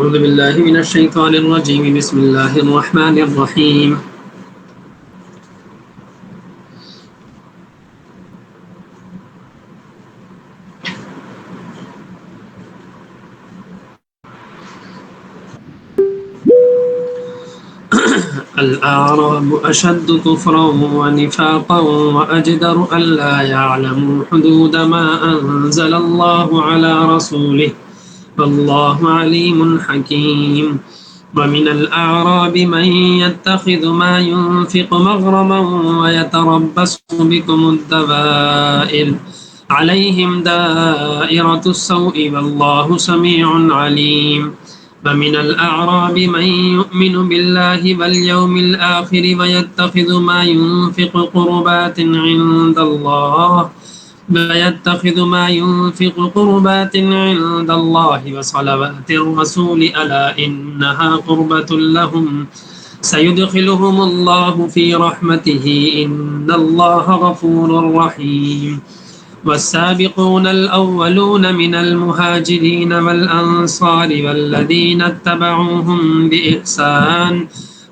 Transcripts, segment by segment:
أعوذ بالله من الشيطان الرجيم بسم الله الرحمن الرحيم الأعراب أشد كفرا ونفاقا وأجدر ألا يعلموا حدود ما أنزل الله على رسوله والله عليم حكيم ومن الأعراب من يتخذ ما ينفق مغرما ويتربص بكم الدوائر عليهم دائرة السوء والله سميع عليم ومن الأعراب من يؤمن بالله واليوم الآخر ويتخذ ما ينفق قربات عند الله وصلوات الرسول ألا إنها قربة لهم سيدخلهم الله في رحمته إن الله غفور رحيم والسابقون الأولون من المهاجرين والأنصار والذين اتبعوهم بإحسان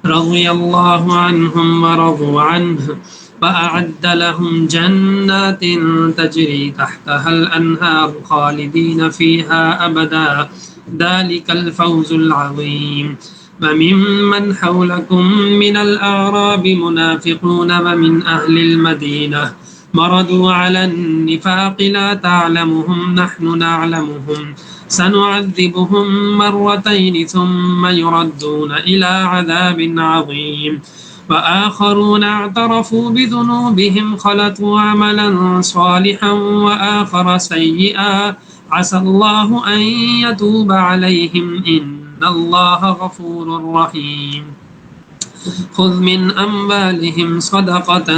رضي الله عنهم ورضوا عنه وأعد لهم جنات تجري تحتها الأنهار خالدين فيها أبدا ذلك الفوز العظيم وممن حولكم من الأعراب منافقون ومن أهل المدينة مردوا على النفاق لا تعلمهم نحن نعلمهم سنعذبهم مرتين ثم يردون إلى عذاب عظيم وآخرون اعترفوا بذنوبهم خلطوا عملا صالحا وآخر سيئا عسى الله أن يتوب عليهم إن الله غفور رحيم خذ من أموالهم صدقة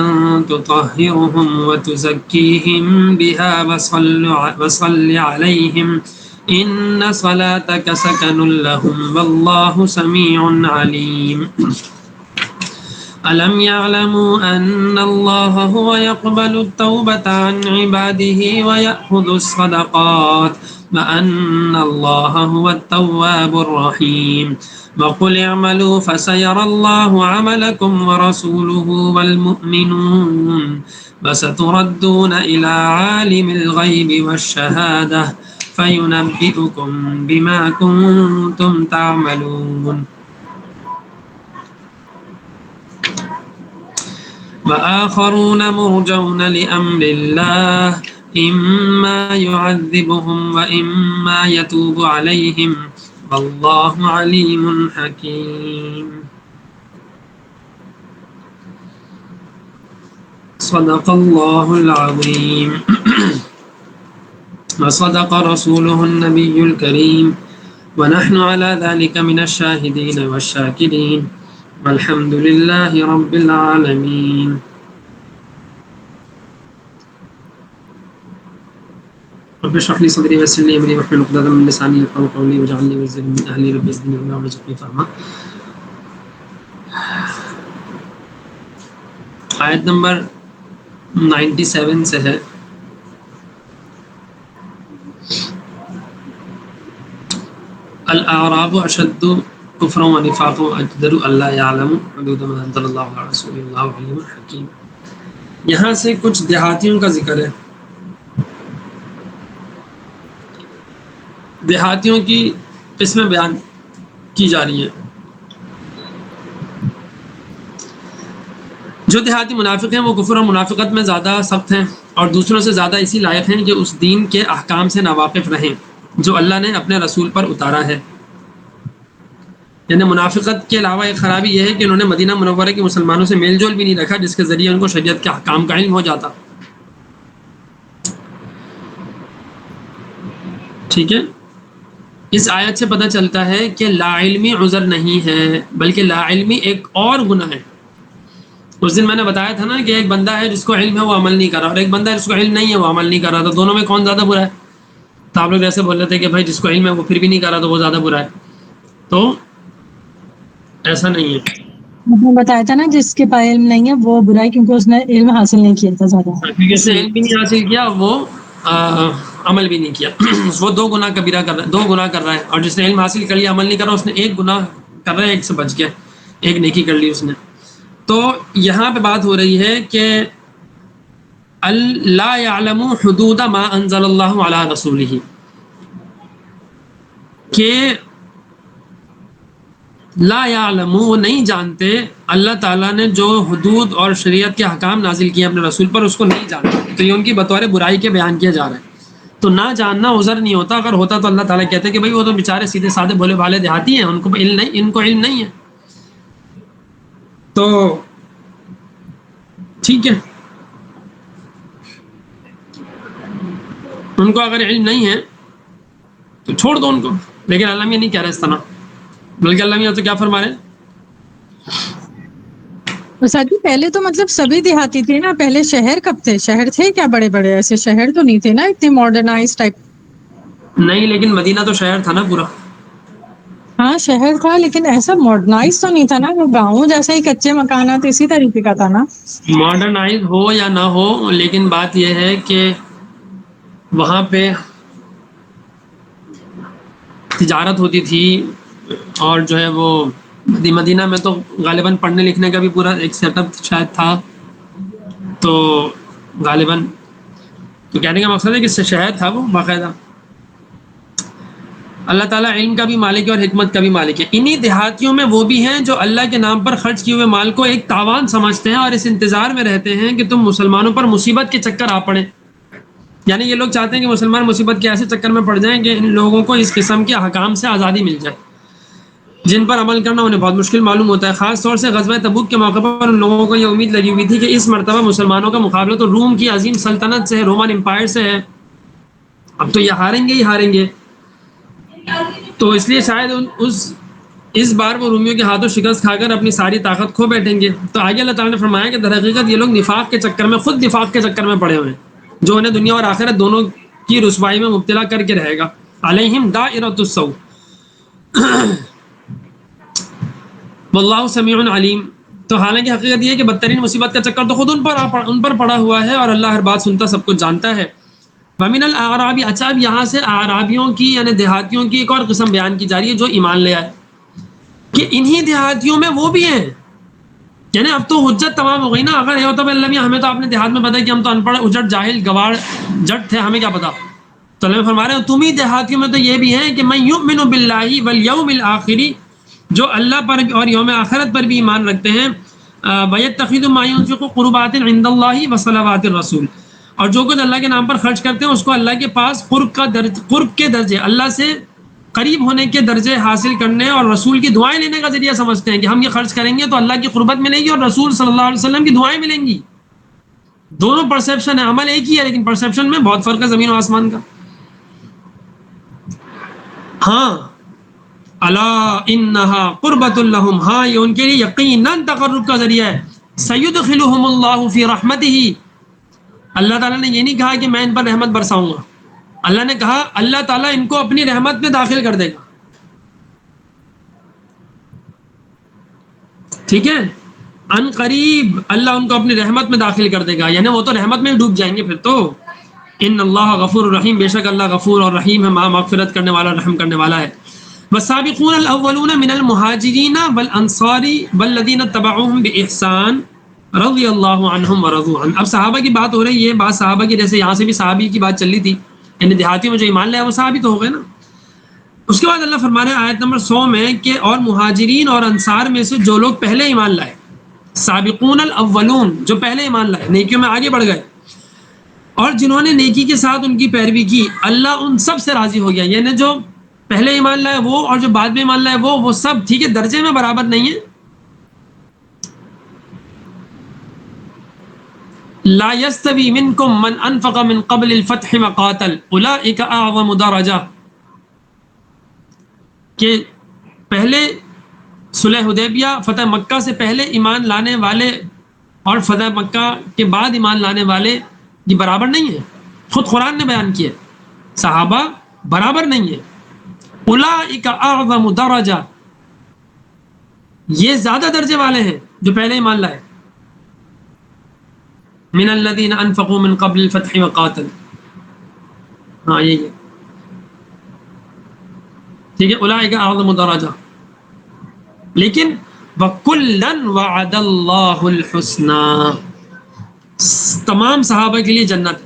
تطهرهم وتزكيهم بها وصل عليهم إن صلاتك سكن لهم والله سميع عليم ألم يعلموا أن الله هو يقبل التوبة عن عباده ويأخذ الصدقات وأن الله هو التواب الرحيم وقل اعملوا فسيرى الله عملكم ورسوله والمؤمنون وستردون إلى عالم الغيب والشهادة فينبئكم بما كنتم تعملون وآخرون مرجون لأمر الله إما يعذبهم وإما يتوب عليهم والله عليم حكيم صدق الله العظيم وصدق رسوله النبي الكريم ونحن على ذلك من الشاهدين والشاكرين والحمد لله رب العالمين رب اشرح لي صدري ويسر لي امري واحلل عقدة من لساني يفقهوا قولي واجعلني وزيرا من اهلي رب زدني علما وارزقني فهما. آیت نمبر 97 سے ہے الاعراب اشد کفرا ونفاقا واجدر الا يعلموا حدود ما انزل الله على رسوله والله علیم حکیم. یہاں سے کچھ دیہاتیوں کا ذکر ہے. دیہاتیوں کی قسمیں بیان کی جا رہی ہیں. جو دیہاتی منافق ہیں وہ کفر اور منافقت میں زیادہ سخت ہیں اور دوسروں سے زیادہ اسی لائق ہیں کہ اس دین کے احکام سے ناواقف رہیں جو اللہ نے اپنے رسول پر اتارا ہے. یعنی منافقت کے علاوہ ایک خرابی یہ ہے کہ انہوں نے مدینہ منورہ کے مسلمانوں سے میل جول بھی نہیں رکھا جس کے ذریعے ان کو شریعت کے احکام کا علم ہو جاتا. ٹھیک ہے. اس آیت سے پتہ چلتا ہے کہ لا علمی عذر نہیں ہے بلکہ لا علمی ایک اور گناہ ہے. اس دن میں نے بتایا تھا نا کہ ایک بندہ ہے جس کو علم ہے وہ عمل نہیں کر رہا اور ایک بندہ ہے جس کو علم نہیں ہے وہ عمل نہیں کر رہا. تو دونوں میں کون زیادہ برا ہے؟ تو آپ لوگ ایسے بول رہے تھے کہ بھائی جس کو علم ہے وہ پھر بھی نہیں کر رہا تو وہ زیادہ برا ہے. تو ایسا نہیں ہے. آپ نے بتایا تھا نا جس کے پاس علم نہیں ہے وہ برا ہے کیونکہ اس نے علم حاصل نہیں کیا تھا زیادہ. کیونکہ اس نے علم بھی نہیں حاصل کیا وہ عمل بھی نہیں کیا وہ 2 گناہ کبیرہ کر رہا ہے، 2 گناہ کر رہا ہے. اور جس نے علم حاصل کر لیا عمل نہیں کر رہا، اس نے 1 گناہ کر رہا ہے، 1 سے بچ گیا، 1 نیکی کر لی اس نے. تو یہاں پہ بات ہو رہی ہے کہ لا يعلم حدود ما انزل اللہ علی رسولہ، کہ لا یعلم، وہ نہیں جانتے اللہ تعالیٰ نے جو حدود اور شریعت کے احکام نازل کیے اپنے رسول پر، اس کو نہیں جانتے. تو یہ ان کی بطور برائی کے بیان کیا جا رہا ہے. تو نہ جاننا عذر نہیں ہوتا، اگر ہوتا تو اللہ تعالیٰ کہتے کہ بھائی وہ تو بیچارے سیدھے سادے بھولے بھالے دیہاتی ہیں، ان کو علم نہیں، ان کو علم نہیں ہے. تو ٹھیک ہے، ان کو اگر علم نہیں ہے تو چھوڑ دو ان کو. لیکن اللہ میاں نہیں کہہ رہے اس طرح، بلکہ اللہ میاں تو کیا فرما رہے ہیں؟ سر جی پہلے تو مطلب سبھی دیہاتی تھے نا، پہلے شہر کب تھے؟ شہر تھے کیا بڑے بڑے؟ ایسے شہر تو نہیں تھے نا اتنے ماڈرنائز ٹائپ. نہیں، لیکن مدینہ تو شہر تھا نا پورا. ہاں شہر تھا، لیکن ایسا ماڈرنائز تو نہیں تھا نا، وہ گاؤں جیسا ہی کچے مکانات اسی طریقے کا تھا نا. ماڈرنائز ہو یا نہ ہو، لیکن بات یہ ہے کہ وہاں پہ تجارت ہوتی تھی، اور جو ہے وہ مدینہ میں تو غالباً پڑھنے لکھنے کا بھی پورا ایک سیٹ اپ شاید تھا. تو غالباً تو کہنے کا مقصد ہے کہ شہر تھا وہ باقاعدہ. اللہ تعالیٰ علم کا بھی مالک ہے اور حکمت کا بھی مالک ہے. انہی دیہاتیوں میں وہ بھی ہیں جو اللہ کے نام پر خرچ کیے ہوئے مال کو ایک تاوان سمجھتے ہیں اور اس انتظار میں رہتے ہیں کہ تم مسلمانوں پر مصیبت کے چکر آ پڑیں. یعنی یہ لوگ چاہتے ہیں کہ مسلمان مصیبت کے ایسے چکر میں پڑ جائیں کہ ان لوگوں کو اس قسم کے احکام سے آزادی مل جائے جن پر عمل کرنا انہیں بہت مشکل معلوم ہوتا ہے. خاص طور سے غزوہ تبوک کے موقع پر ان لوگوں کو یہ امید لگی ہوئی تھی کہ اس مرتبہ مسلمانوں کا مقابلہ تو روم کی عظیم سلطنت سے ہے، رومن امپائر سے ہے، اب تو یہ ہاریں گے ہی ہاریں گے. تو اس لیے شاید اس بار وہ رومیوں کے ہاتھوں شکست کھا کر اپنی ساری طاقت کھو بیٹھیں گے. تو آگے اللہ تعالیٰ نے فرمایا کہ در حقیقت یہ لوگ نفاق کے چکر میں، خود نفاق کے چکر میں پڑے ہوئے ہیں، جو انہیں دنیا اور آخرت دونوں کی رسوائی میں مبتلا کر کے رہے گا. علیہم دائرۃ السوء واللہ سمیع علیم. تو حالانکہ حقیقت یہ ہے کہ بدترین مصیبت کا چکر تو خود ان پر پڑا ہوا ہے، اور اللہ ہر بات سنتا، سب کچھ جانتا ہے. ومن الاعراب، اچھا اب یہاں سے اعرابیوں کی یعنی دیہاتیوں کی ایک اور قسم بیان کی جا رہی ہے جو ایمان لے آئے، کہ انہی دیہاتیوں میں وہ بھی ہیں. یعنی اب تو حجت تمام ہو گئی نا. اگر یہ ہوتا ہے اللہ میاں ہمیں تو اپنے دیہات میں پتہ ہے کہ ہم تو ان پڑھ اجڑ جاہل گوار جٹ تھے، ہمیں کیا پتا. تو اللہ فرما رہے ہیں تم ہی دیہاتیوں میں تو یہ بھی ہیں کہ من یؤمن باللہ والیوم الآخر، جو اللہ پر اور یوم آخرت پر بھی ایمان رکھتے ہیں. وَيَتَّخِذُ مَا يُنْفِقُ قُرُبَاتٍ عِنْدَ اللَّهِ وَصَلَوَاتِ الرَّسُولِ، اور جو کچھ اللہ کے نام پر خرچ کرتے ہیں اس کو اللہ کے پاس قرب کے درجے، اللہ سے قریب ہونے کے درجے حاصل کرنے اور رسول کی دعائیں لینے کا ذریعہ سمجھتے ہیں کہ ہم یہ خرچ کریں گے تو اللہ کی قربت ملے گی اور رسول صلی اللہ علیہ وسلم کی دعائیں ملیں گی. دونوں پرسیپشن ہے، عمل ایک ہی ہے لیکن پرسیپشن میں بہت فرق ہے زمین و آسمان کا. ہاں الا انہا قربۃ لہم، ہاں یہ ان کے لیے یقیناً تقرب کا ذریعہ ہے. سیدخلہم اللہ فی رحمتہ، اللہ تعالیٰ نے یہ نہیں کہا کہ میں ان پر رحمت برساؤں گا، اللہ نے کہا اللہ تعالیٰ ان کو اپنی رحمت میں داخل کر دے گا. ٹھیک ہے، ان قریب اللہ ان کو اپنی رحمت میں داخل کر دے گا، یعنی وہ تو رحمت میں ڈوب جائیں گے پھر تو. ان اللہ غفور الرحیم، بے شک اللہ غفور اور رحیم ہے، مغفرت کرنے والا، رحم کرنے والا ہے. والسابقون الاولون من المہاجرین والانصار والذین اتبعوهم باحسان رضی اللہ عنہم ورضوا عنہ. اب صحابہ کی بات ہو رہی ہے، بات صحابہ کی، جیسے یہاں سے بھی صحابی کی بات چل رہی تھی، یعنی دیہاتیوں میں جو ایمان لیا وہ صحابی تو ہو گئے نا. اس کے بعد اللہ فرما رہے ہیں آیت نمبر 100 میں کہ اور مہاجرین اور انصار میں سے جو لوگ پہلے ایمان لائے، سابقون الاولون، جو پہلے ایمان لائے، نیکیوں میں آگے بڑھ گئے، اور جنہوں نے نیکی کے ساتھ ان کی پیروی کی، اللہ ان سب سے راضی ہو گیا. یعنی جو پہلے ایمان لائے وہ اور جو بعد میں ایمان لائے وہ سب ٹھیک ہے، درجے میں برابر نہیں ہے. لا يستوي منكم من انفق من قبل الفتح وقاتل اولئك اعظم درجہ، کہ پہلے صلح حدیبیہ فتح مکہ سے پہلے ایمان لانے والے اور فتح مکہ کے بعد ایمان لانے والے یہ برابر نہیں ہے. خود قرآن نے بیان کیا صحابہ برابر نہیں ہے. اولئک اعظم درجہ، یہ زیادہ درجے والے ہیں جو پہلے ایمان لائے. من الذین انفقوا من قبل الفتح وقاتل، ہاں یہی ہے، ٹھیک ہے، اولئک اعظم درجہ. لیکن وَكُلًّا وَعَدَ اللَّهُ الْحُسْنَى، تمام صحابہ کے لیے جنت،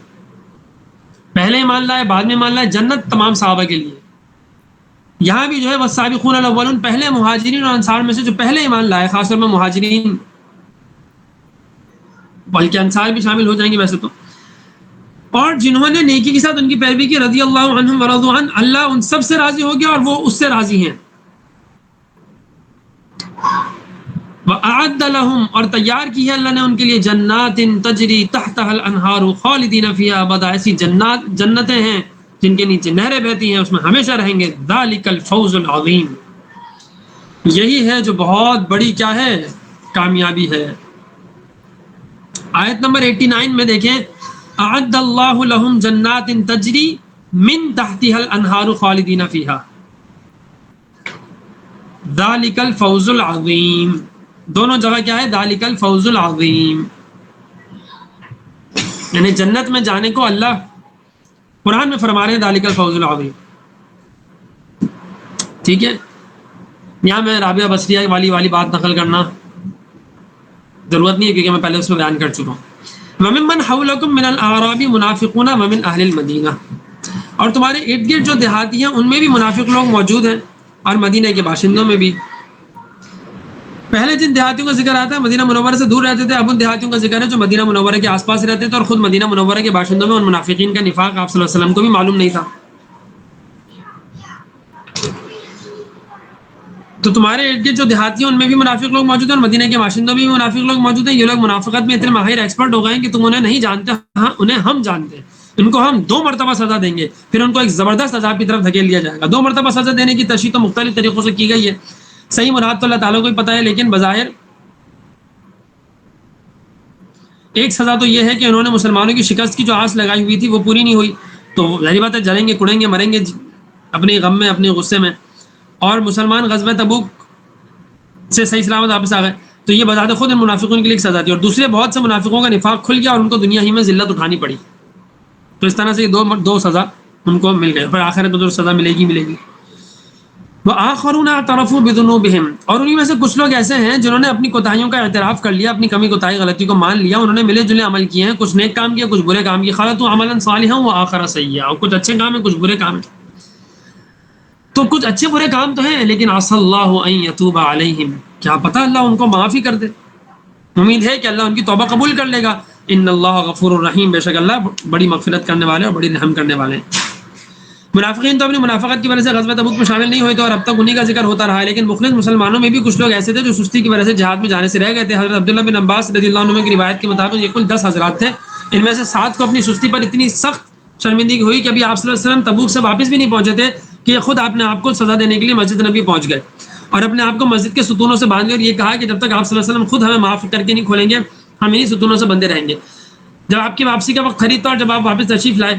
پہلے ایمان لائے بعد میں ایمان لائے، جنت تمام صحابہ کے لیے. یہاں بھی جو ہے والسابقون الاولون، پہلے مہاجرین اور انصار میں سے جو پہلے ایمان لائے، خاص طور میں مہاجرین، بلکہ انصار بھی شامل ہو جائیں گے ویسے تو، اور جنہوں نے نیکی کے ساتھ ان کی پیروی کی، رضی اللہ عنہم ورضوا عنہ، اللہ ان سب سے راضی ہو گیا اور وہ اس سے راضی ہیں. وَأَعَدَّ لَهُمْ، اور تیار کی ہے اللہ نے ان کے لیے، جنات تجری تحتها الانہار خالدین فیہا ابدا، ایسی جنتیں ہیں جن کے نیچے نہریں بہتی ہیں، اس میں ہمیشہ رہیں گے. ذالک الفوز العظیم، یہی ہے جو بہت بڑی کیا ہے، کامیابی ہے. آیت نمبر 89 میں دیکھیں، اعد اللہ لہم جنات تجری من تحتها الانہار خالدین فیہا ذالک الفوز العظیم. دونوں جگہ کیا ہے، ذالک الفوز العظیم، یعنی جنت میں جانے کو اللہ قرآن میں فرما رہے ہیں ذالک الفوز العظیم. ٹھیک ہے، یہاں میں رابعہ بصریہ والی بات نقل کرنا ضرورت نہیں ہے کیونکہ میں پہلے اس میں بیان کر چکا ہوں. وَمِمَّنْ حَوْلَكُمْ مِنَ الْأَعْرَابِ مُنَافِقُونَ وَمِنْ أَهْلِ الْمَدِينَةِ، اور تمہارے ارد گرد جو دیہاتی ہیں ان میں بھی منافق لوگ موجود ہیں، اور مدینہ کے باشندوں میں بھی. پہلے جن دیہاتیوں کا ذکر آتا ہے مدینہ منورہ سے دور رہتے تھے، اب ان دیہاتیوں کا ذکر ہے جو مدینہ منورہ کے آس پاس رہتے تھے، اور خود مدینہ منورہ کے باشندوں میں ان منافقین کا نفاق آپ صلی اللہ علیہ وسلم کو بھی معلوم نہیں تھا. تو تمہارے ارد گرد جو دیہاتی ہیں ان میں بھی منافق لوگ موجود ہیں، اور مدینہ کے باشندوں میں بھی منافق لوگ موجود ہیں. یہ لوگ منافقت میں اتنے ماہر ایکسپرٹ ہو گئے ہیں کہ تم انہیں نہیں جانتے، ہاں انہیں ہم جانتے ہیں. ان کو ہم 2 مرتبہ سزا دیں گے، پھر ان کو ایک زبردست عذاب کی طرف دھکیل دیا جائے گا. 2 مرتبہ سزا دینے کی تشریح تو مختلف طریقوں سے کی گئی ہے، صحیح مراد تو اللہ تعالیٰ کو ہی پتہ ہے، لیکن بظاہر ایک سزا تو یہ ہے کہ انہوں نے مسلمانوں کی شکست کی جو آس لگائی ہوئی تھی وہ پوری نہیں ہوئی، تو ظاہر بات ہے جلیں گے، کڑیں گے، مریں گے اپنے غم میں، اپنے غصے میں. اور مسلمان غزوہ تبوک سے صحیح سلامت واپس آ گئے، تو یہ بذات خود ان منافقوں کے لیے ایک سزا تھی. اور دوسرے بہت سے منافقوں کا نفاق کھل گیا اور ان کو دنیا ہی میں ذلت اٹھانی پڑی. تو اس طرح سے یہ دو سزا ان کو مل گئی، پھر آخرت میں تو سزا ملے گی. وآخرون اعترفوا بذنوبہم، اور انہیں میں سے کچھ لوگ ایسے ہیں جنہوں نے اپنی کوتاہیوں کا اعتراف کر لیا، اپنی کمی کوتاہی غلطی کو مان لیا، انہوں نے ملے جلے عمل کیے ہیں، کچھ نیک کام کیے، کچھ برے کام کیے. خلطوا عملا صالحا وآخر سیئا، اور کچھ اچھے کام ہیں کچھ برے کام ہیں. تو کچھ اچھے برے کام تو ہیں، لیکن عسى اللہ ان یتوب علیہم، کیا پتہ اللہ ان کو معاف ہی کر دے. امید ہے کہ اللہ ان کی توبہ قبول کر لے گا. ان اللہ غفور الرحیم، بے شک اللہ بڑی مغفرت کرنے والے اور بڑی رحم کرنے والے ہیں. منافقین تو اپنی منافقت کی وجہ سے غزوہ تبوک میں شامل نہیں ہوئے تھے اور اب تک انہی کا ذکر ہوتا رہا ہے، لیکن مخلص مسلمانوں میں بھی کچھ لوگ ایسے تھے جو سستی کی وجہ سے جہاد میں جانے سے رہ گئے تھے. حضرت عبداللہ بن عباس رضی اللہ عنہ کی روایت کے مطابق یہ کل 10 حضرات تھے، ان میں سے 7 کو اپنی سستی پر اتنی سخت شرمندگی ہوئی کہ ابھی آپ صلی اللہ علیہ وسلم تبوک سے واپس بھی نہیں پہنچے تھے کہ خود آپ نے آپ کو سزا دینے کے لیے مسجد نبی پہنچ گئے اور اپنے آپ کو مسجد کے ستونوں سے باندھ گئے اور یہ کہا کہ جب تک آپ صلی اللہ علیہ وسلم خود ہمیں معاف کر کے نہیں کھولیں گے ہم انہی ستونوں سے بندے رہیں گے. جب آپ کی واپسی کا وقت قریب تھا اور جب آپ واپس تشریف لائے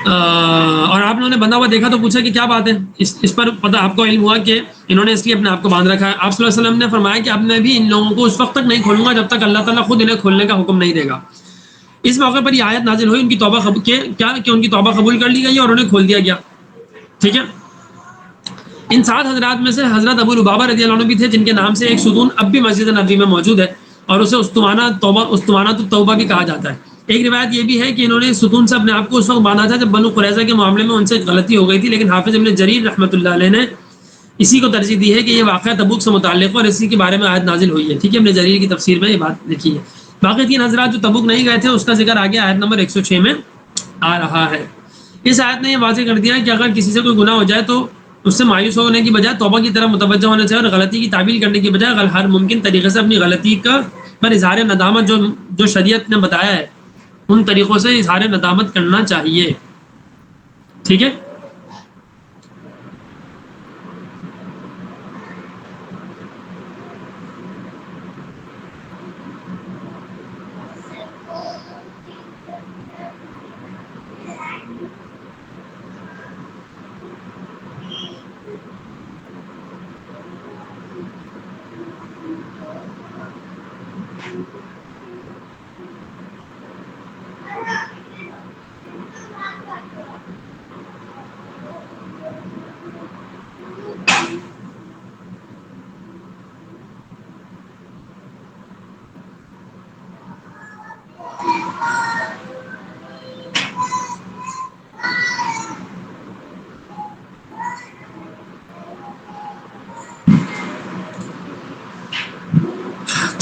اور آپ نے انہیں بندھا ہوا دیکھا تو پوچھا کہ کیا بات ہے، اس پر پتہ آپ کو علم ہوا کہ انہوں نے اس لیے اپنے آپ کو باندھ رکھا ہے. آپ صلی اللہ علیہ وسلم نے فرمایا کہ اب میں بھی ان لوگوں کو اس وقت تک نہیں کھولوں گا جب تک اللہ تعالیٰ خود انہیں کھولنے کا حکم نہیں دے گا. اس موقع پر یہ آیت نازل ہوئی، ان کی توبہ ان کی توبہ قبول کر لی گئی اور انہیں کھول دیا گیا. ٹھیک ہے، ان 7 حضرات میں سے حضرت ابو لبابہ رضی اللہ عنہ بھی تھے جن کے نام سے ایک ستون اب بھی مسجد نبوی میں موجود ہے اور اسے استوانہ التوبہ بھی کہا جاتا ہے. ایک روایت یہ بھی ہے کہ انہوں نے اس ستون سے اپنے آپ کو اس وقت باندھا تھا جب بنو قریظہ کے معاملے میں ان سے غلطی ہو گئی تھی، لیکن حافظ ابن جریر رحمۃ اللہ علیہ نے اسی کو ترجیح دی ہے کہ یہ واقعہ تبوک سے متعلق اور اسی کے بارے میں آیت نازل ہوئی ہے. ٹھیک ہے، ابن جریر کی تفسیر میں یہ بات لکھی ہے. باقی 3 حضرات جو تبوک نہیں گئے تھے اس کا ذکر آگے آیت نمبر 106 میں آ رہا ہے. اس آیت نے یہ واضح کر دیا کہ اگر کسی سے کوئی گناہ ہو جائے تو اس سے مایوس ہونے کی بجائے توبہ کی طرف متوجہ ہونا چاہیے اور غلطی کی تعویل کرنے کی بجائے ہر ممکن طریقے سے اپنی غلطی کا پر اظہار ندامت جو شریعت نے بتایا ہے ان طریقوں سے اظہار ندامت کرنا چاہیے. ٹھیک ہے،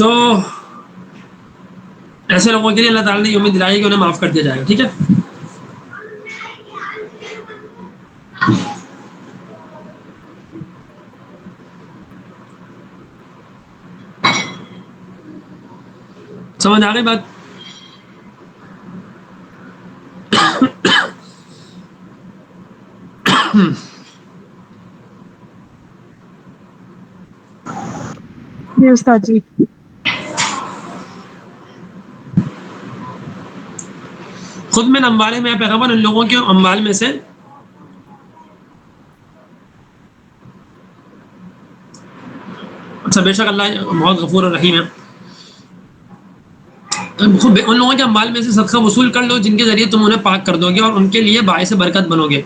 تو ایسے لوگوں کے لیے اللہ تعالیٰ نے یہ امید دلائی کہ انہیں معاف کر دیا جائے گا. ٹھیک ہے. سمجھ آ گئی بات؟ جی استاد جی. خود میں اموال میں پیغمبر ان لوگوں کے اموال میں سے اچھا بے شک اللہ بہت غفور اور رحیم ہے. ان لوگوں کے اموال میں سے صدقہ وصول کر لو جن کے ذریعے تم انہیں پاک کر دو گے اور ان کے لیے باعث برکت بنو گے.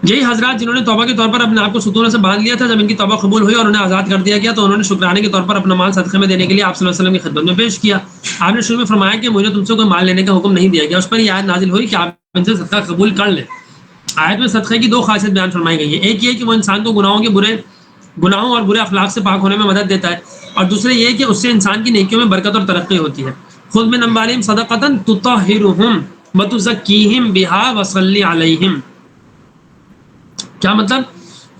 یہی حضرات جنہوں نے توبہ کے طور پر اپنے آپ کو ستونوں سے باندھ لیا تھا، جب ان کی توبہ قبول ہوئی اور انہیں آزاد کر دیا گیا تو انہوں نے شکرانے کے طور پر اپنا مال صدقے میں دینے کے لیے آپ صلی اللہ علیہ وسلم کی خدمت میں پیش کیا. آپ نے شروع میں فرمایا کہ مجھے تم سے کوئی مال لینے کا حکم نہیں دیا گیا. اس پر یہ آیت نازل ہوئی کہ آپ ان سے صدقہ قبول کر لیں. آیت میں صدقے کی دو خاصیت بیان فرمائی گئی ہے. ایک یہ کہ وہ انسان کو گناہوں اور برے اخلاق سے پاک ہونے میں مدد دیتا ہے، اور دوسرے یہ کہ اس سے انسان کی نیکیوں میں برکت اور ترقی ہوتی ہے. خذ من اموالہم صدقۃ تطہرہم وتزکیہم بہا وصلی علیہم. کیا مطلب؟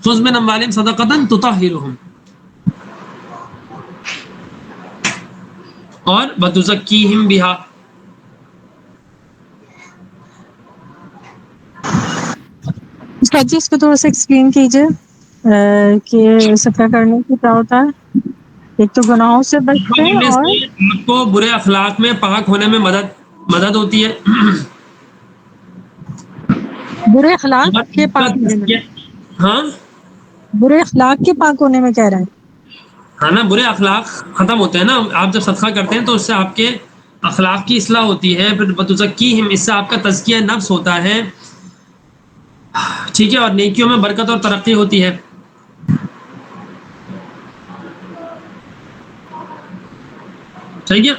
خذ من اموالہم صدقۃ تطہرہم اور وتزکیہم بہا. استاد جی اس کو تھوڑا سا ایکسپلین کیجیے کہ صدقہ کرنے سے کیا ہوتا ہے. ایک تو گناہوں سے بچتے ہیں کرنے اور سے آپ کو برے اخلاق میں پاک ہونے میں مدد ہوتی ہے. برے اخلاق کے پاک ہونے میں. ہاں برے اخلاق کے پاک ہونے میں کہہ رہے ہیں. ہاں نا، برے اخلاق ختم ہوتے ہیں نا. آپ جب صدقہ کرتے ہیں تو اس سے آپ کے اخلاق کی اصلاح ہوتی ہے. پھر بتزکیہم، اس سے آپ کا تزکیہ نفس ہوتا ہے. ٹھیک ہے. اور نیکیوں میں برکت اور ترقی ہوتی ہے. ٹھیک ہے.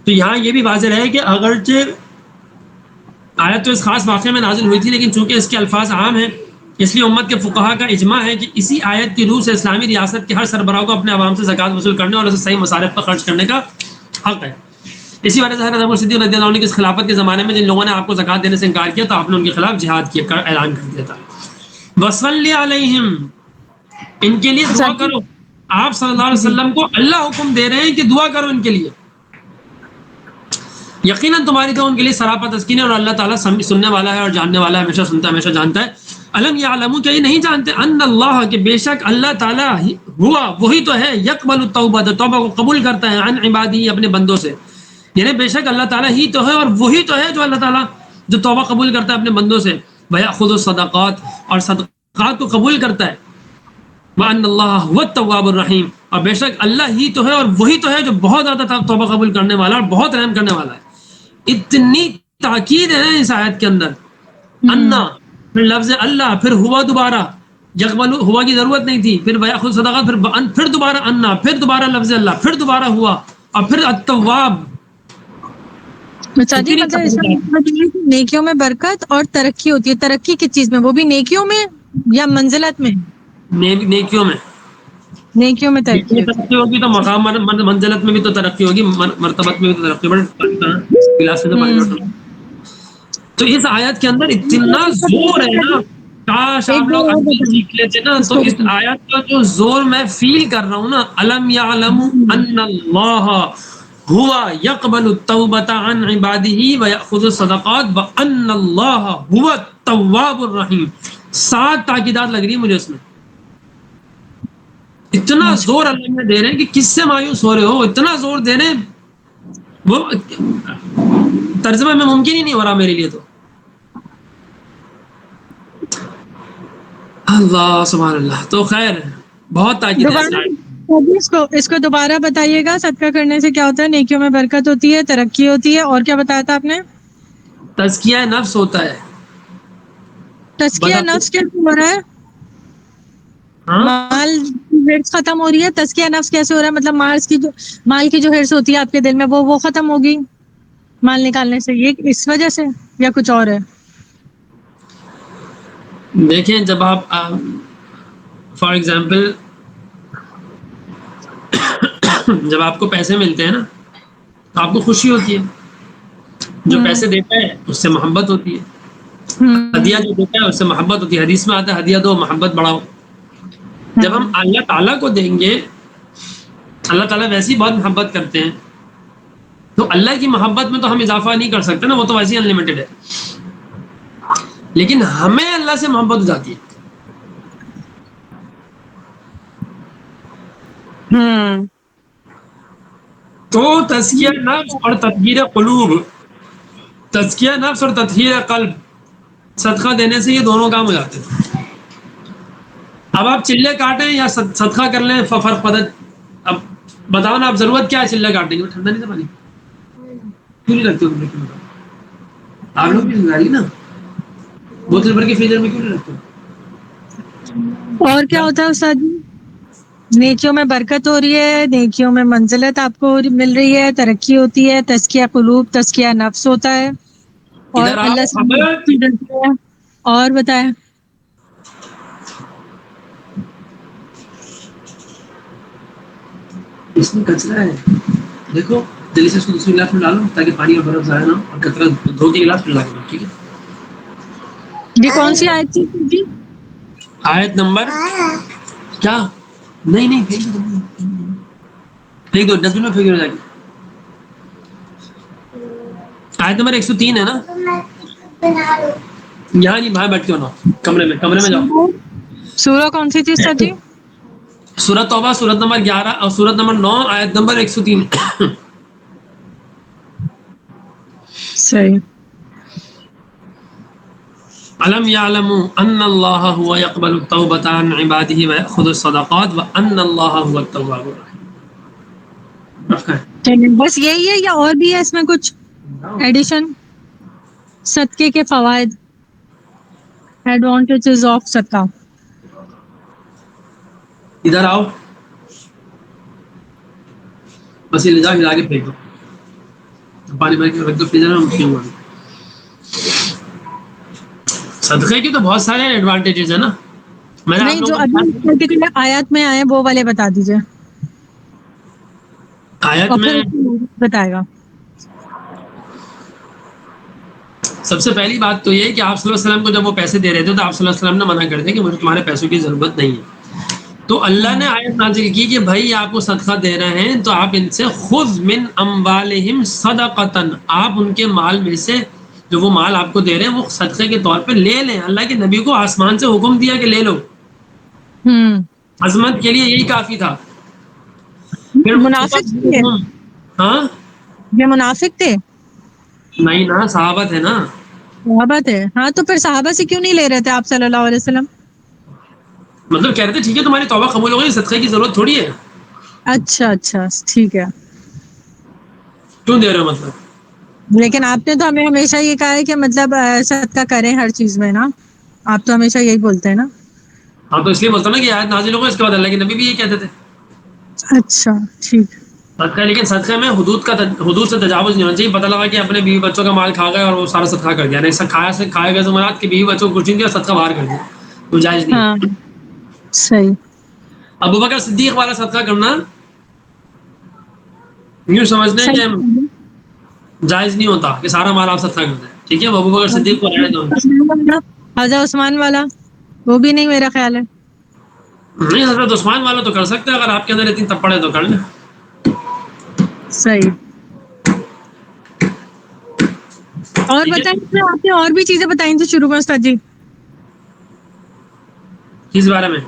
تو یہاں یہ بھی واضح رہے کہ اگرچہ آیت تو اس خاص واقعے میں نازل ہوئی تھی، لیکن چونکہ اس کے الفاظ عام ہیں اس لیے امت کے فقہا کا اجماع ہے کہ اسی آیت کی روح سے اسلامی ریاست کے ہر سربراہ کو اپنے عوام سے زکوٰۃ وصول کرنے اور اسے صحیح مصارف پر خرچ کرنے کا حق ہے. اسی وجہ سے حضرت ابو صدیق رضی اللہ عنہ کی اس خلافت کے زمانے میں جن لوگوں نے آپ کو زکوٰۃ دینے سے انکار کیا تو آپ نے ان کے خلاف جہاد کیا کا اعلان کر دیا تھا. وصلی علیہم، ان کے لیے دعا کرو. آپ صلی اللہ علیہ وسلم کو اللہ حکم دے رہے ہیں کہ دعا کرو ان کے لیے. یقیناً تمہاری تو ان کے لیے سراپا تسکین ہے اور اللہ تعالیٰ سننے والا ہے اور جاننے والا ہے، ہمیشہ سنتا ہے ہمیشہ جانتا ہے. الم یعلموا، کیا یہ نہیں جانتے ان اللہ، کہ بے شک اللہ تعالیٰ ہوا وہی تو ہے یقبل التوبہ، توبہ کو قبول کرتا ہے، عن عبادی، اپنے بندوں سے. یعنی بے شک اللہ تعالیٰ ہی تو ہے اور وہی تو ہے جو اللہ تعالیٰ جو توبہ قبول کرتا ہے اپنے بندوں سے. ویأخذ الصدقات، اور صدقات کو قبول کرتا ہے. وان اللہ هو التواب الرحیم، اور بے شک اللہ ہی تو ہے اور وہی تو ہے جو بہت زیادہ توبہ قبول کرنے والا اور بہت رحم کرنے والا ہے. اتنی تاکید ہے اس آیت کے اندر. انا، پھر لفظ اللہ، پھر ہوا دوبارہ. یقبل، ہوا کی ضرورت نہیں تھی. پھر ویأخذ صدقات، پھر دوبارہ انا، پھر دوبارہ لفظ اللہ، پھر دوبارہ ہوا، اور پھر التواب. اچھا جی، مطلب اس میں نیکیوں میں برکت اور ترقی ہوتی ہے. ترقی کس چیز میں؟ وہ بھی نیکیوں میں یا منزلت میں؟ نیکیوں میں. نیکیوں میں ترقی ہوتی ترقی ہوگی تو مقام منزلت میں بھی تو ترقی ہوگی، مرتبت میں بھی تو ترقی ہوگی. تو اس آیت کے اندر اتنا زور ہے نا، کاش ایک آپ دو لوگ اور اندر بتائیں سیکھ لیتے نا. اس تو کو اس آیت کا جو زور میں فیل کر رہا ہوں نا، الم یعلموا ان اللہ ہوا یقبل التوبۃ عن عبادہ ویأخذ الصدقات وان اللہ هو التواب الرحیم. 7 تاکیدات لگ رہی ہیں مجھے اس میں. اتنا زور اللہ میں دے رہے ہیں کہ کس سے مایوس ہو رہے ہو، اتنا زور دے رہے ہیں. وہ ترجمہ میں ممکن ہی نہیں ہو رہا میرے لیے. تو اللہ سبحان اللہ. تو خیر بہت تاکید ہے. اس کو دوبارہ بتائیے گا. صدقہ کرنے سے کیا ہوتا ہے؟ نیکیوں میں برکت ہوتی ہے، ترقی ہوتی ہے، اور کیا بتایا تھا آپ نے؟ تزکیہ نفس ہوتا ہے. تزکیہ نفس کیسے ہو رہا ہے؟ ہاں مال ہرس ختم ہو رہی ہے. تزکیہ نفس کیسے ہو رہا ہے؟ مطلب مال کی جو ہرس ہوتی ہے آپ کے دل میں وہ ختم ہوگی مال نکالنے سے، یہ اس وجہ سے یا کچھ اور ہے؟ دیکھیں، جب آپ فار ایگزامپل جب آپ کو پیسے ملتے ہیں نا تو آپ کو خوشی ہوتی ہے. جو پیسے دیتا ہے اس سے محبت ہوتی ہے. ہدیہ جو دیتا ہے اس سے محبت ہوتی ہے. حدیث میں آتا ہے ہدیہ دو محبت بڑھاؤ. جب ہم اللہ تعالیٰ کو دیں گے, اللہ تعالیٰ ویسے ہی بہت محبت کرتے ہیں, تو اللہ کی محبت میں تو ہم اضافہ نہیں کر سکتے نا, وہ تو ویسے ہی انلمیٹڈ ہے. لیکن ہمیں اللہ سے محبت ہو جاتی ہے. تو تزکیہ نفس اور تطہیر قلوب, تزکیہ نفس اور تطہیر قلب, صدقہ دینے سے یہ دونوں کام ہو جاتے ہیں. اب آپ چلے کاٹیں یا صدقہ کر لیں, فرق پتہ. اب بتاؤ نا, آپ ضرورت کیا ہے چلے کاٹنے کی؟ ٹھنڈا نہیں تھا پانی, کیوں نہیں رکھتے ہو؟ آپ لوگ بھی گاڑی نا بوتل بھر کے فریزر میں کیوں نہیں رکھتے؟ اور کیا ہوتا ہے استاد جی؟ نیکیوں میں برکت ہو رہی ہے, نیکیوں میں منزلت آپ کو مل رہی ہے, ترقی ہوتی ہے, تزکیہ قلوب, تزکیہ نفس ہوتا ہے, اور ادھر اللہ آؤ سے. اور بتائیں. اس میں کچرا ہے, دیکھو جلدی سے اس کو دوسرے گلاس میں ڈالو تاکہ پانی اور برف ضائع نہ ہو, اور کچرا دھو کے گلاس میں لا کے دو, ٹھیک ہے؟ یہ کون سی آیت تھی جی؟ آیت نمبر کیا؟ نہیں پھینک دو ڈسٹ بن میں, پھینک دو جا کے. آیت نمبر 103 ہے نا. یہاں نہیں, باہر بیٹھ کے ہونا, کمرے میں جاؤ. سورہ کون سی تھی استاد جی؟ سورۃ توبہ سورت نمبر 11 اور سورت نمبر 9 آیت نمبر 103. صحیح. علم یعلموا ان اللہ هو يقبل التوبة عن عباده ويأخذ الصدقات وان اللہ هو التواب الرحیم. بس یہی ہے یا اور بھی ہے اس میں کچھ ایڈیشن؟ صدقے کے فوائد, ایڈوانٹیجز آف صدقہ. ادھر آؤ, بس یہ لے جا ہلا کے پھینک دو, پانی بھر کے رکھ دو فریزر میں, مشکل ہوا. صدقے کی تو بہت سارے ایڈوانٹیجز ہیں نا. میں نے آپ نہیں, جو لوگوں ابھی کو پرٹیکولر آیات میں آئے وہ والے بتا دیجیے, آیت اور میں پھر بتائے گا. سب سے پہلی بات تو یہ ہے کہ آپ صلی اللہ علیہ وسلم کو جب وہ پیسے دے رہے تھے تو آپ صلی اللہ علیہ وسلم نے منع کر دیا کہ مجھے تمہارے پیسوں کی ضرورت نہیں ہے. تو اللہ نے آیت نازل کی کہ بھائی آپ کو صدقہ دے رہے ہیں تو آپ ان سے خذ من اموالہم صدقۃ, آپ ان کے مال میں سے جو وہ مال آپ کو دے رہے ہیں وہ صدقے کے طور پہ لے لیں. اللہ کے نبی کو آسمان سے حکم دیا کہ لے لو, عظمت کے لیے یہی کافی تھا. پھر منافق تھے ہاں یہ, منافق تھے نہیں نا, صحابہ تھے نا. صحابہ تھے, ہاں تو پھر صحابہ سے کیوں نہیں لے رہے تھے آپ صلی اللہ علیہ وسلم؟ مطلب کہہ رہے تھے ٹھیک ہے تمہاری توبہ قبول ہو گئی, صدقے کی ضرورت تھوڑی ہے. اچھا ٹھیک ہے. کیوں دے رہے ہو مطلب؟ لیکن آپ نے تو ہمیں ہمیشہ یہ کہا ہے کہ مطلب صدقہ کریں ہر چیز میں نا, آپ تو ہمیشہ یہی بولتے ہیں نا. ہاں تو اس لیے بولتا نا کہ آیت نازل ہو گئی, اس کے بعد اللہ کے نبی بھی یہ کہتے تھے. اچھا ٹھیک. صدقہ, لیکن صدقے میں حدود سے تجاوز نہیں ہونا چاہیے. پتہ لگا کہ اپنے بیوی بچوں کا مال کھا گئے اور وہ سارا صدقہ کر دیا, نہیں کھائے گئے زمانات کہ بیوی بچوں کو کچھ نہیں دیا, صدقہ باہر کر دیا, تو جائز نہیں. ہاں صحیح. ابو بکر صدیق والا صدقہ کرنا یوں سمجھنے کہ جائز نہیں ہوتا کہ سارا مال آپ صدقہ کر دیں, ٹھیک ہے. ابو بکر صدیق کو رہنے دو. حضرت عثمان والا وہ بھی نہیں میرا خیال ہے. نہیں, حضرت عثمان والا تو کر سکتے ہیں, اگر آپ کے اندر اتنی تپڑ ہے تو کر لیں. صحیح. اور ٹھیک ہے, بتائیں, آپ نے اور بھی چیزیں بتائی تھی شروع میں استاد جی, کس بارے میں؟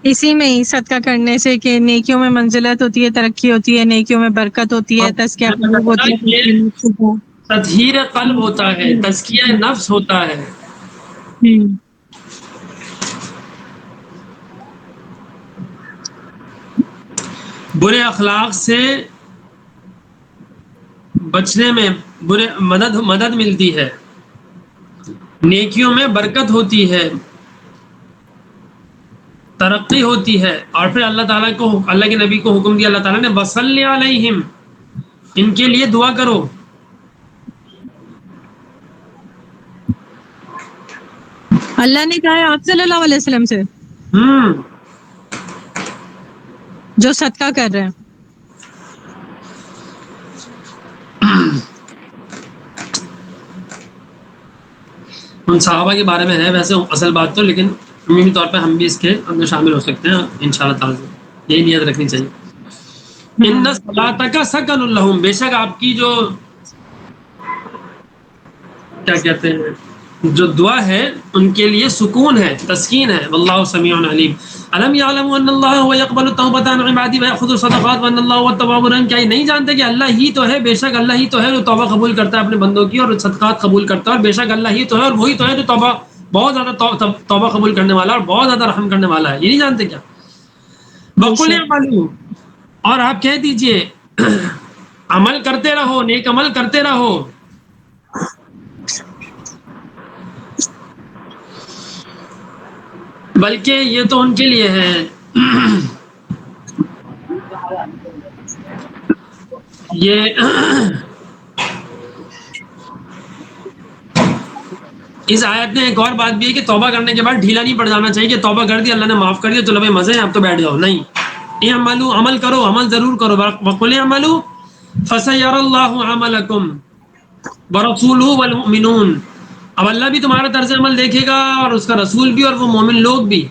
اسی میں ہی صدقہ کرنے سے کہ نیکیوں میں منزلت ہوتی ہے, ترقی ہوتی ہے, نیکیوں میں برکت ہوتی ہے, تزکیہ قلوب ہوتی ہے, تطہیر قلب ہوتا ہے, تزکیہ نفس ہوتا ہے. برے اخلاق سے بچنے میں مدد ملتی ہے, نیکیوں میں برکت ہوتی ہے, ترقی ہوتی ہے. اور پھر اللہ تعالیٰ کو, اللہ کے نبی کو حکم دیا اللہ تعالیٰ نے, وصلی علیہم, ان کے لیے دعا کرو. اللہ نے کہا ہے آپ صلی اللہ علیہ وسلم سے. جو صدقہ کر رہے ہیں. ان صحابہ کے بارے میں ہے ویسے اصل بات تو، لیکن عمومی طور پہ ہم بھی اس کے اندر شامل ہو سکتے ہیں انشاءاللہ تعالی. یہی نیت رکھنی چاہیے. ان صلاتک سکن لہم، بے شک آپ کی جو کیا کہتے ہیں جو دعا ہے ان کے لیے سکون ہے، تسکین ہے. واللہ سمیع علیم. الم یعلموا ان اللہ هو يقبل التوبۃ عن عباده ويأخذ الصدقات وان اللہ هو التواب الرحیم. کیا یہ نہیں جانتے کہ اللہ ہی تو ہے، بے شک اللہ ہی تو ہے جو توبہ قبول کرتا ہے اپنے بندوں کی اور صدقات قبول کرتا ہے، اور بے شک اللہ ہی تو ہے اور وہی تو ہے جو توبہ بہت زیادہ توبہ قبول کرنے والا اور بہت زیادہ رحم کرنے والا ہے. یہ نہیں جانتے کیا؟ وقل اعملوا، اور آپ کہہ دیجئے عمل کرتے رہو، نیک عمل کرتے رہو. بلکہ یہ تو ان کے لیے ہے یہ اس آیت میں ایک اور بات بھی ہے کہ توبہ کرنے کے بعد ڈھیلا نہیں پڑ جانا چاہیے کہ توبہ کر دی اللہ نے معاف کر دیا چلو بھائی مزے ہیں اب تو بیٹھ جاؤ. نہیں، اعملوا، عمل کرو، عمل ضرور کرو. وقل اعملوا فسيرى الله عملكم ورسوله والمؤمنون. اب اللہ بھی تمہارا طرز عمل دیکھے گا اور اس کا رسول بھی اور وہ مومن لوگ بھی.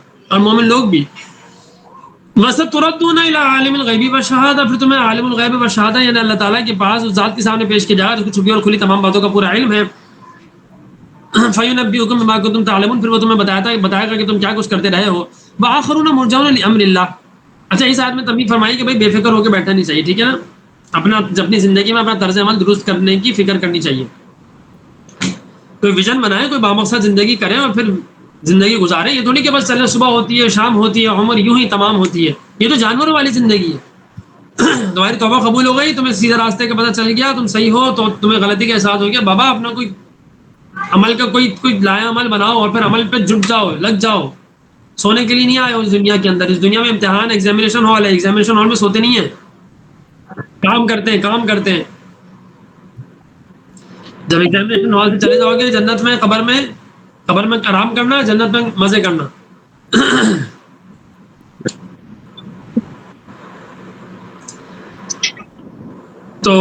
وَسَتُرَدُّونَ إِلَىٰ عَالِمِ الْغَيْبِ وَالشَّهَادَةِ، پھر تمہیں عالم الغیب و شہادہ یعنی اللہ تعالیٰ کے پاس اس ذات کے سامنے پیش کیا جائے گا جس کو چھپی اور کھلی تمام باتوں کا پورا علم ہے. فَيُنَبِّئُكُم بِمَا كُنتُمْ تَعْلَمُونَ، پھر وہ تمہیں بتائے گا کہ تم کیا کچھ کرتے رہے ہو. وَآخَرُونَ مُرْجَوْنَ لِأَمْرِ اللَّهِ. اچھا اس آیت میں تنبیہ فرمائی کہ بھائی بے فکر ہو کے بیٹھنا نہیں چاہیے، ٹھیک ہے نا. اپنی زندگی میں اپنا طرز عمل درست کرنے کی فکر کرنی چاہیے. کوئی ویژن بنائے، کوئی بامقصد زندگی کریں اور پھر زندگی گزاریں. یہ تھوڑی کہ بس چلے صبح ہوتی ہے شام ہوتی ہے عمر یوں ہی تمام ہوتی ہے. یہ تو جانوروں والی زندگی ہے. تمہاری توبہ قبول ہو گئی، تمہیں سیدھا راستے کا پتہ چل گیا، تم صحیح ہو تو تمہیں غلطی کا احساس ہو گیا. بابا اپنا کوئی عمل کا کوئی لایا عمل بناؤ اور پھر عمل پہ جٹ جاؤ، لگ جاؤ. سونے کے لیے نہیں آئے ہو اس دنیا کے اندر. اس دنیا میں امتحان ایگزامینیشن ہال ہے، ایگزامینیشن ہال میں سوتے نہیں ہیں، کام کرتے ہیں. جب ایگزامینیشن ہال سے چلے جاؤ گے جنت میں، قبر میں آرام کرنا، جنت میں مزے کرنا. تو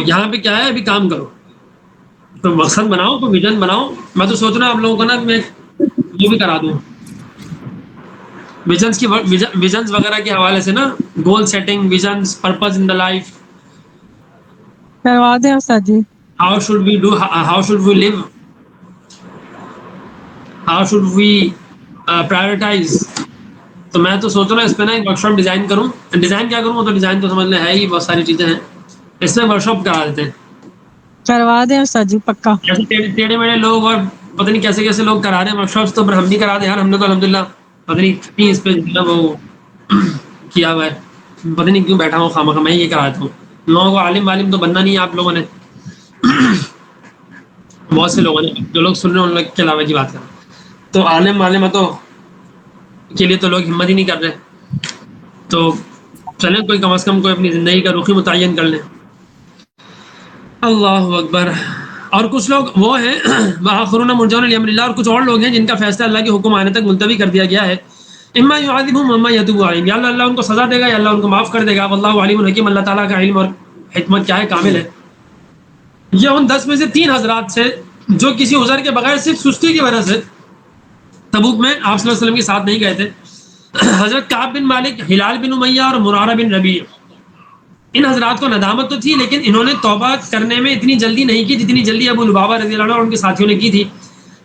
یہاں پہ کیا ہے، ابھی کام کرو، تو مقصد بناؤ، تو ویژن بناؤ. میں تو سوچ رہا ہوں آپ لوگوں کو نا میں یہ بھی کرا دوں ویژنس وغیرہ کے حوالے سے نا، goal setting, visions, purpose in the life. کروا دیں استاد جی. How should we do, how should we live, how should we prioritize. تو میں تو سوچ رہا ہوں اس پہ نا ایک ورک شاپ ڈیزائن کروں. ڈیزائن کیا کروں، وہ تو ڈیزائن تو سمجھ لیں ہے ہی، بہت ساری چیزیں ہیں. اس میں ورک شاپ کرا دیتے ہیں. کروا دیں استاد جی پکا. ایسے ٹیڑھے میڑھے لوگ اور پتہ نہیں کیسے کیسے لوگ کرا رہے ہیں ورک شاپس، تو پھر ہم بھی کرا دیں یار. ہم نے تو الحمدللہ پتہ نہیں اس پہ وہ کیا ہوا ہے، پتہ نہیں کیوں بیٹھا ہوں خامخواہ. میں یہ کراتا ہوں. لوگوں کو عالم تو بننا نہیں ہے آپ لوگوں نے. بہت سے لوگوں نے، جو لوگ سن رہے ہیں ان لوگ کے علاوہ کی بات کریں تو عالم تو کے لیے تو لوگ ہمت ہی نہیں کر رہے. تو چلیں کوئی کم از کم کوئی اپنی زندگی کا رخ ہی متعین کر لیں. اللہ اکبر. اور کچھ لوگ وہ ہیں وآخرون مرجون لامر اللہ، اور کچھ اور لوگ ہیں جن کا فیصلہ اللہ کے حکم آنے تک ملتوی کر دیا گیا ہے. اما یعذبهم واما یتوب علیہم، یا اللہ ان کو سزا دے گا یا اللہ ان کو معاف کر دے گا. واللہ علیم حکیم، اللہ تعالیٰ کا علم اور حکمت کیا ہے، کامل ہے. یہ ان 10 میں سے 3 حضرات سے جو کسی عذر کے بغیر صرف سستی کی وجہ سے تبوک میں آپ صلی اللہ علیہ وسلم کے ساتھ نہیں گئے تھے. حضرت کعب بن مالک، ہلال بن امیہ اور مرارہ بن ربیع. ان حضرات کو ندامت تو تھی لیکن انہوں نے توبہ کرنے میں اتنی جلدی نہیں کی جتنی جلدی ابو لبابہ رضی اللہ عنہ اور ان کے ساتھیوں نے کی تھی.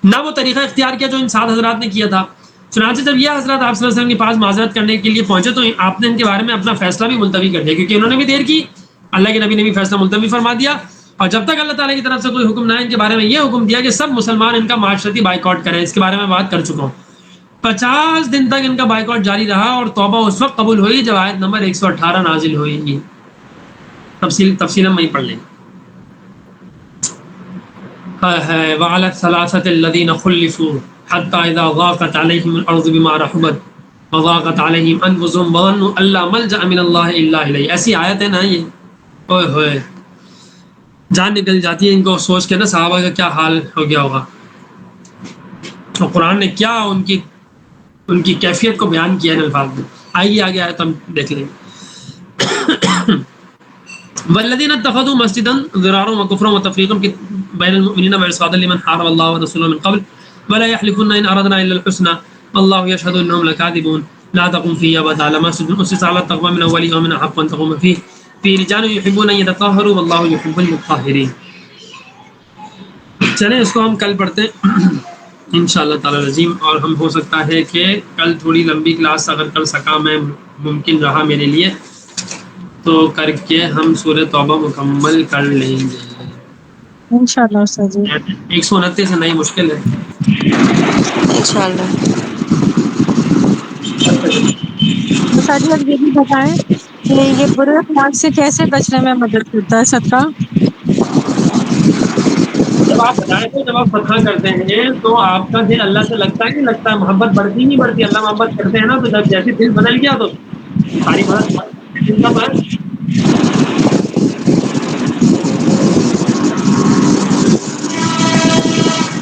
نہ وہ طریقہ اختیار کیا جو ان 7 حضرات نے کیا تھا. چنانچہ جب یہ حضرات آپ صلی اللہ علیہ وسلم کے پاس معذرت کرنے کے لیے پہنچے تو آپ نے ان کے بارے میں اپنا فیصلہ بھی ملتوی کر دیا، کیونکہ انہوں نے بھی دیر کی. اللہ کے نبی نے بھی فیصلہ ملتوی فرما دیا. اور جب تک اللہ تعالیٰ کی طرف سے کوئی حکم نہ آئے، ان کے بارے میں یہ حکم دیا کہ سب مسلمان ان کا معاشرتی بائیکاٹ کریں. اس کے بارے میں بات کر چکا ہوں. 50 دن تک ان کا بائیکاٹ جاری رہا اور توبہ اس وقت قبول ہوئی جب آیت نمبر 118 نازل ہوئی. تفصیل ہم وہیں پڑھ لیں. وعلى الثلاثة الذين خلفوا حتى إذا ضاقت عليهم الأرض بما رحبت وضاقت عليهم أنفسهم وظنوا أن لا ملجأ من الله إلا إليه. ایسی آیت ہے نا یہ، اوئے ہوئے جان نکل جاتی ہے ان کو سوچ کے نا صحابہ کا کیا حال ہو گیا ہوگا. اور قرآن نے کیا ان کی کیفیت کو بیان کیا ہے الفاظ میں. آئیے آگے آیت ہم دیکھ لیں. والذین اتخذوا مسجدا ضرارا وكفرا وتفریقا بین المؤمنین وارصادا لمن حارب الله ورسوله من قبل ولا يحلفن ان اردنا الا الحسنى والله يشهد انهم لكاذبون لا تقم فيه ابدا لمسجد اسس على التقوى من اول يوم احق ان تقوم فيه رجال يحبون ان يتطهروا والله يحب المطهرين. چلیں اس کو ہم کل پڑھتے ہیں انشاءاللہ تعالی العظیم. اور ہم ہو سکتا ہے کہ کل تھوڑی لمبی کلاس اگر کر سکا میں ممکن رہا میرے لیے تو کر کے ہم سورہ توبہ مکمل کر لیں گے انشاءاللہ استاد جی 129 سے نئی مشکل ہے انشاءاللہ. استاد جی اب یہ بھی بتائیں کہ یہ برے اخلاق سے کیسے بچنے میں مدد کرتا ہے صدقہ؟ جب آپ بتائیں تو جب آپ فتح کرتے ہیں تو آپ کا دل اللہ سے لگتا ہے نہیں لگتا ہے, محبت بڑھتی نہیں بڑھتی. اللہ محبت کرتے ہیں نا تو جب جیسے دل بدل گیا تو ساری مدد دل کا تو ہے.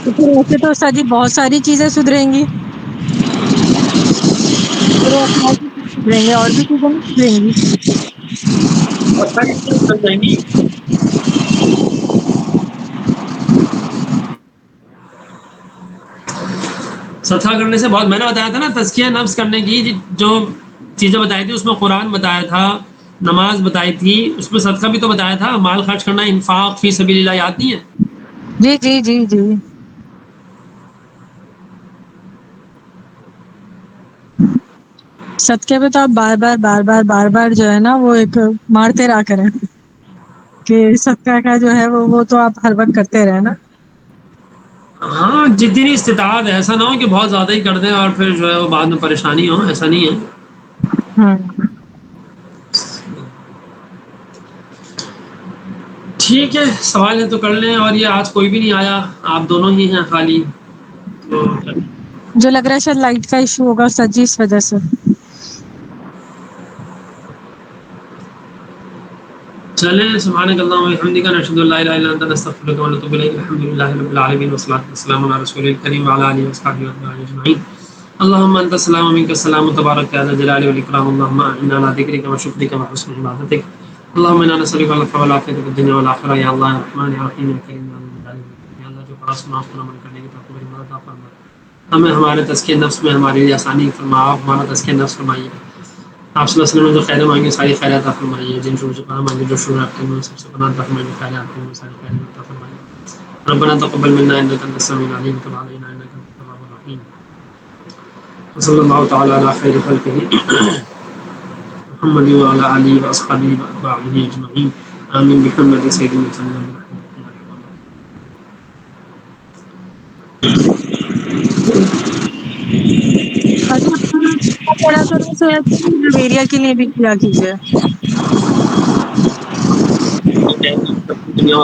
تو پھر ایسے تو استاد جی بہت ساری چیزیں سدھریں گی, برے اخلاق ہی سدھریں گے اور بھی چیزیں نہیں سدھریں گی. اور ساری چیزیں بدل جائیں گی. ستھا کرنے سے بہت, میں نے بتایا تھا نا تزکیہ نفس کرنے کی جو چیزیں بتائی تھی اس میں قرآن بتایا تھا, نماز بتائی تھی, اس میں صدقہ بھی تو بتایا تھا, مال خرچ کرنا, انفاق فی سبیل اللہ, یاد نہیں ہے؟ جی جی جی جی. صدقے پہ تو آپ بار بار بار بار بار بار جو ہے نا وہ ایک مارتے رہا کریں کہ صدقہ کا جو ہے وہ تو آپ ہر وقت کرتے رہے نا. ہاں جتنی استطاعت ہے, ایسا نہ ہو کہ بہت زیادہ ہی کر دیں اور پھر جو ہے وہ بعد میں پریشانی ہو, ایسا نہیں ہے. ہاں ٹھیک ہے, سوال ہے تو کر لیں. اور یہ آج کوئی بھی نہیں آیا, آپ دونوں ہی ہیں خالی, تو جو لگ رہا ہے شاید لائٹ کا ایشو ہوگا استاد جی اس وجہ سے. چلیں, سبحانک اللہم و بحمدک نشہد ان لا الہ الا انت نستغفرک و نتوب الیک. الحمدللہ رب العالمین والصلاۃ والسلام علی رسول الکریم وعلی آلہ وصحبہ اجمعین. اللہم انت السلام و منک السلام تبارک یا ذا الجلال والاکرام. اللہم اعنا علی ذکرک و شکرک و حسن عبادتک. اللہم انا نسألک العفو والعافیۃ فی الدنیا والآخرہ. یا اللہ یا رحمن یا رحیم یا کریم یا اللہ, جو پڑھا سنا اس پر عمل کرنے کی توفیق میری مدد عطا فرما. ہمیں ہمارے تزکیہ نفس میں ہمارے لیے آسانی فرما, آپ ہمارا تزکیہ نفس فرمائیے. آپ صلی اللہ علیہ وسلم نے جو خیریں مانگی ساری خیرات عطا فرمائیے, جن شروع سے پناہ مانگی جو شروع رکھتے ہیں سب سے پناہ عطا فرمائیے, خیرات عطا فرمائیے, ساری خیرات عطا فرمائیے. ربنا تقبل منا انك انت السميع العليم وتب علينا انك انت التواب الرحيم. وصلى الله تعالى على خير خلقه محمد وعلى اله واصحابه واتباعه اجمعين. امين بحرمة سيدنا صلى الله عليه وسلم. ایریا کے لیے بھی کیا کیجیے. دنیا